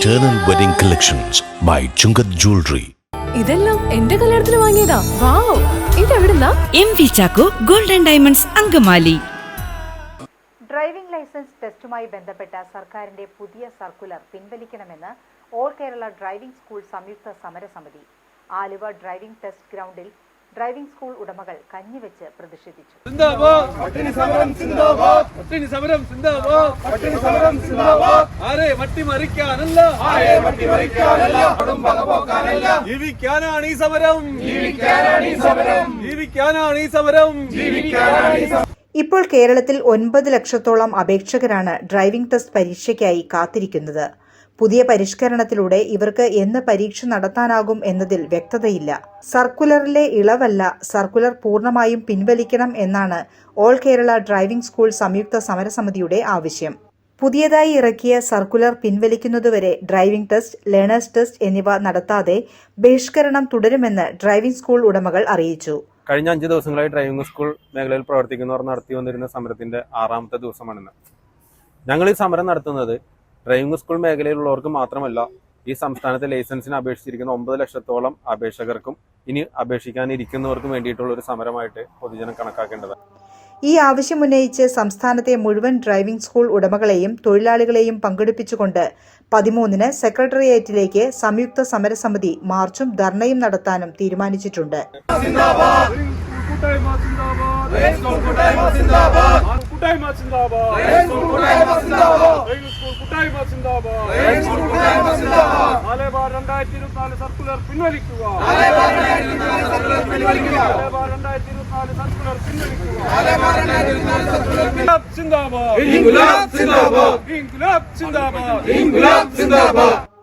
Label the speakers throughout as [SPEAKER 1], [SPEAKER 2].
[SPEAKER 1] Eternal Wedding Collections by Chungat Jewelry.
[SPEAKER 2] ഇതെല്ലാം എന്റെ കല്യാണത്തിന് വാങ്ങിയതാ. വാവ്, ഇതെവിടുന്നാ?
[SPEAKER 3] MV Chaco Golden Diamonds Angamaly.
[SPEAKER 4] Driving licence ടെസ്റ്റുമായി ബന്ധപ്പെട്ട സർക്കാരിന്റെ പുതിയ സർക്കുലർ പിൻവലിക്കണമെന്ന് ഓൾ കേരള ഡ്രൈവിംഗ് സ്കൂൾ സംയുക്ത സമരസമിതി. ആലുവ ഡ്രൈവിംഗ് ടെസ്റ്റ് ഗ്രൗണ്ടിൽ ഡ്രൈവിംഗ് സ്കൂൾ ഉടമകൾ കഞ്ഞിവെച്ച് പ്രതിഷേധിച്ചു. ഇപ്പോൾ കേരളത്തിൽ 9 ലക്ഷത്തോളം അപേക്ഷകരാണ് ഡ്രൈവിംഗ് ടെസ്റ്റ് പരീക്ഷയ്ക്കായി കാത്തിരിക്കുന്നത്. പുതിയ പരിഷ്കരണത്തിലൂടെ ഇവർക്ക് എന്ന് പരീക്ഷ നടത്താനാകും എന്നതിൽ വ്യക്തതയില്ല. സർക്കുലറിലെ ഇളവല്ല, സർക്കുലർ പൂർണ്ണമായും പിൻവലിക്കണം എന്നാണ് ഓൾ കേരള ഡ്രൈവിംഗ് സ്കൂൾ സംയുക്ത സമരസമിതിയുടെ ആവശ്യം. പുതിയതായി ഇറക്കിയ സർക്കുലർ പിൻവലിക്കുന്നതുവരെ ഡ്രൈവിംഗ് ടെസ്റ്റ്, ലേണേഴ്സ് ടെസ്റ്റ് എന്നിവ നടത്താതെ ബഹിഷ്കരണം തുടരുമെന്ന് ഡ്രൈവിംഗ് സ്കൂൾ ഉടമകൾ അറിയിച്ചു.
[SPEAKER 5] കഴിഞ്ഞ 5 ദിവസങ്ങളായി ഡ്രൈവിംഗ് സ്കൂൾ മേഖലയിൽ പ്രവർത്തിക്കുന്നവർ നടത്തി വന്നിരുന്ന സമരത്തിന്റെ 6ാമത്തെ ദിവസമാണിന്ന്. ഞങ്ങൾ ഈ സമരം നടത്തുന്നത് ഡ്രൈവിംഗ് സ്കൂൾ മേഖലയിലുള്ളവർക്ക് മാത്രമല്ല, ഈ സംസ്ഥാനത്തെ ലൈസൻസിന് അപേക്ഷിച്ചിരിക്കുന്ന 9 ലക്ഷത്തോളം അപേക്ഷകർക്കും ഇനി അപേക്ഷിക്കാനിരിക്കുന്നവർക്കും വേണ്ടിയിട്ടുള്ള ഒരു സമരമായിട്ട് പൊതുജനം കണക്കാക്കേണ്ടതാണ്.
[SPEAKER 4] ഈ ആവശ്യമുന്നയിച്ച് സംസ്ഥാനത്തെ മുഴുവൻ ഡ്രൈവിംഗ് സ്കൂൾ ഉടമകളെയും തൊഴിലാളികളെയും പങ്കെടുപ്പിച്ചുകൊണ്ട് 13-ന് സെക്രട്ടേറിയറ്റിലേക്ക് സംയുക്ത സമരസമിതി മാർച്ചും ധർണയും നടത്താനും തീരുമാനിച്ചിട്ടുണ്ട്.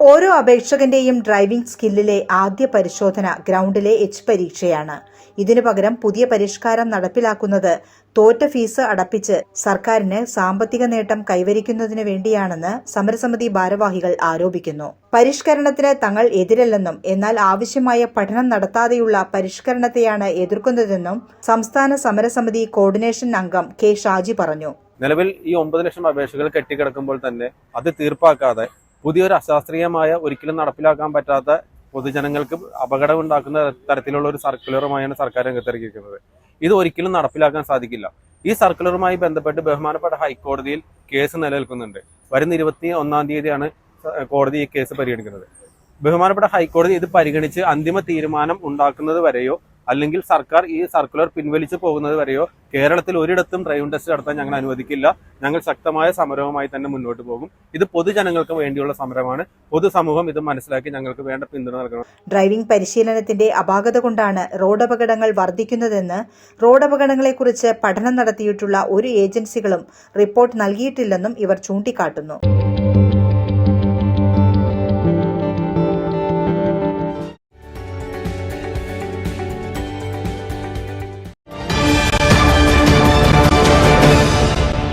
[SPEAKER 4] ഓരോ അപേക്ഷകന്റെയും ഡ്രൈവിംഗ് സ്കില്ലിലെ ആദ്യ പരിശോധന ഗ്രൗണ്ടിലെ എച്ച് പരീക്ഷയാണ്. ഇതിനു പകരം പുതിയ പരിഷ്കാരം നടപ്പിലാക്കുന്നത് തോറ്റ ഫീസ് അടപ്പിച്ച് സർക്കാരിന് സാമ്പത്തിക നേട്ടം കൈവരിക്കുന്നതിനു വേണ്ടിയാണെന്ന് സമരസമിതി ഭാരവാഹികൾ ആരോപിക്കുന്നു. പരിഷ്കരണത്തിന് തങ്ങൾ എതിരല്ലെന്നും എന്നാൽ ആവശ്യമായ പഠനം നടത്താതെയുള്ള പരിഷ്കരണത്തെയാണ് എതിർക്കുന്നതെന്നും സംസ്ഥാന സമരസമിതി കോർഡിനേഷൻ അംഗം കെ ഷാജി പറഞ്ഞു.
[SPEAKER 5] നിലവിൽ ഈ 9 ലക്ഷം അപേക്ഷകൾ കെട്ടിക്കിടക്കുമ്പോൾ തന്നെ അത് തീർപ്പാക്കാതെ പുതിയൊരു അശാസ്ത്രീയമായ, ഒരിക്കലും നടപ്പിലാക്കാൻ പറ്റാത്ത, പൊതുജനങ്ങൾക്ക് അപകടമുണ്ടാക്കുന്ന തരത്തിലുള്ള ഒരു സർക്കുലറുമായാണ് സർക്കാർ രംഗത്തിറക്കിയിരിക്കുന്നത്. ഇത് ഒരിക്കലും നടപ്പിലാക്കാൻ സാധിക്കില്ല. ഈ സർക്കുലറുമായി ബന്ധപ്പെട്ട് ബഹുമാനപ്പെട്ട ഹൈക്കോടതിയിൽ കേസ് നിലനിൽക്കുന്നുണ്ട്. വരുന്ന 21-ാം തീയതിയാണ് കോടതി ഈ കേസ് പരിഗണിക്കുന്നത്. ബഹുമാനപ്പെട്ട ഹൈക്കോടതി ഇത് പരിഗണിച്ച് അന്തിമ തീരുമാനം ഉണ്ടാക്കുന്നത് വരെയോ അല്ലെങ്കിൽ സർക്കാർ ഈ സർക്കുലർ പിൻവലിച്ചു പോകുന്നത് വരെയോ കേരളത്തിൽ ഒരിടത്തും ഡ്രൈവിംഗ് ടെസ്റ്റ് നടത്താൻ ഞങ്ങൾ അനുവദിക്കില്ല. ഞങ്ങൾ ശക്തമായ സമരവുമായി തന്നെ മുന്നോട്ട് പോകും. ഇത് പൊതുജനങ്ങൾക്ക് വേണ്ടിയുള്ള സമരമാണ്. പൊതുസമൂഹം ഇത് മനസ്സിലാക്കി ഞങ്ങൾക്ക് വേണ്ട പിന്തുണ നൽകണം.
[SPEAKER 4] ഡ്രൈവിംഗ് പരിശീലനത്തിന്റെ അപാകത കൊണ്ടാണ് റോഡപകടങ്ങൾ വർദ്ധിക്കുന്നതെന്ന്, റോഡപകടങ്ങളെക്കുറിച്ച് പഠനം നടത്തിയിട്ടുള്ള ഒരു ഏജൻസികളും റിപ്പോർട്ട് നൽകിയിട്ടില്ലെന്നും ഇവർ ചൂണ്ടിക്കാട്ടുന്നു.